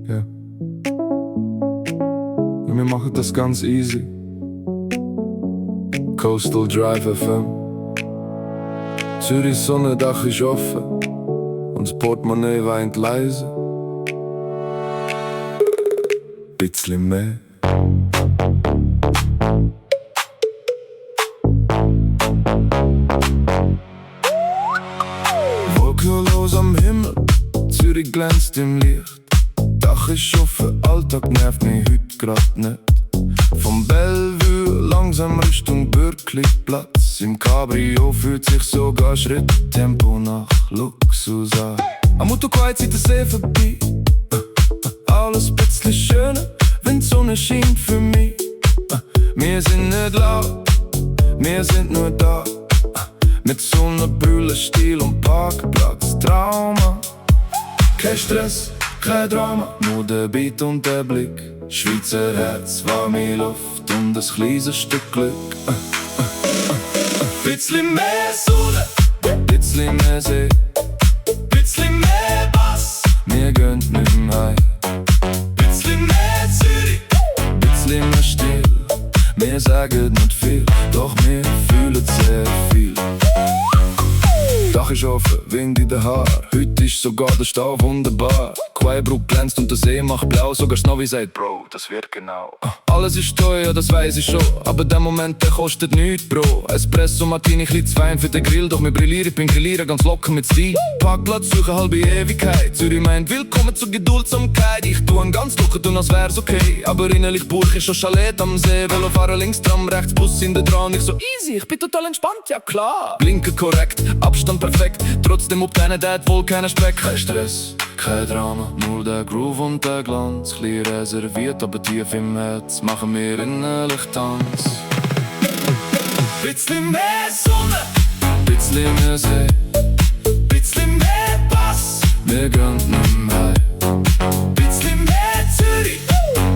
Ja. Und wir machen das ganz easy. Coastal Drive FM. Zürich Sonnendach ist offen und das Portemonnaie weint leise. Bisschen mehr. Wolkenlos am Himmel, Zürich glänzt im Licht. Dach ist offen, Alltag nervt mich heute grad nicht. Vom Bellevue langsam Richtung Bürkliplatz. Im Cabrio fühlt sich sogar Schritttempo nach Luxus an. Am Autoquai zieht der See vorbei. Alles bisschen schöner, wenn die Sonne scheint für mich. Wir sind nicht laut, wir sind nur da. Mit Sonnenbrille, Stil und Parkplatz, Trauma. Kein Stress, kein Drama, nur der Beat und der Blick. Schweizer Herz, warme Luft und ein kleines Stück Glück. Bisschen mehr Sonne, bisschen mehr See, bisschen mehr Bass, wir gehen nicht mehr heim. Bisschen mehr Zürich, bisschen mehr still. Wir sagen nicht viel, doch wir fühlen sehr viel. Dach ist offen, Wind in den Haar. Heute ist sogar der Stau wunderbar. Quaibrücke glänzt und der See macht blau. Sogar Snowy sagt, Bro, das wird genau. Alles ist teuer, das weiss ich schon. Aber der Moment, der kostet nichts, Bro. Espresso Martini, chli zu fein für den Grill. Doch wir brillieren, ich bin grillieren, ganz locker mit Stil. Parkplatz suchen, halbe Ewigkeit. Zürich meint, willkommen zur Geduldsamkeit. Ich tu an ganz locker, tun als wär's okay. Aber innerlich buch ich schon Chalet am See. Velofahrer links, Tram rechts, Bus in der dran. Ich so easy, ich bin total entspannt, ja klar. Blinken korrekt, Abstand perfekt. Trotzdem ob deine Dad wohl keinen Speck. Kein Stress, kein Drama, nur der Groove und der Glanz. Klein reserviert, aber tief im Herz machen wir innerlich Tanz. Bisschen mehr Sonne, bisschen mehr See, bisschen mehr Bass, wir gehen nicht mehr heim. Bisschen mehr Zürich,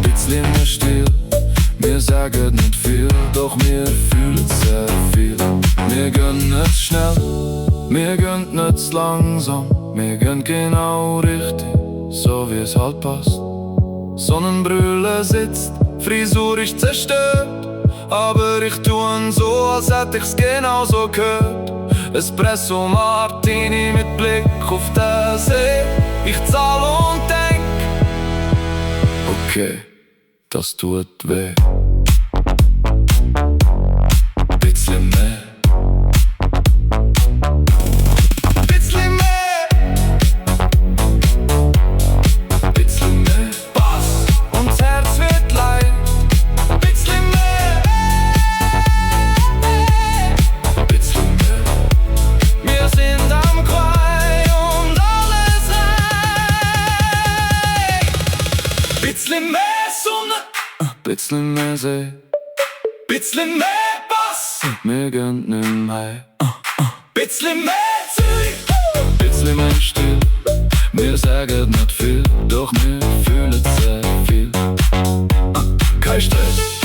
bisschen mehr still. Wir sagen nicht viel, doch wir fühlen sehr viel. Wir gehen nicht schnell, wir gehen nicht langsam. Wir gehen genau richtig, so wie es halt passt. Sonnenbrille sitzt, Frisur ist zerstört. Aber ich tue so, als hätte ich's genau so gehört. Espresso Martini mit Blick auf den See. Ich zahl und denk, okay, das tut weh. Bisschen mehr. Bisschen mehr. Bisschen mehr. Bass und das Herz wird leicht. Bisschen mehr. Bisschen mehr. Wir sind am Quai und alles rein. Bisschen mehr Sonne. Bisschen mehr See. Bisschen mehr Bass, wir gehen nicht mehr heim. Bisschen mehr Zürich, bisschen mehr still. Wir sagen nicht viel, doch wir fühlen sehr viel. Kein Stress.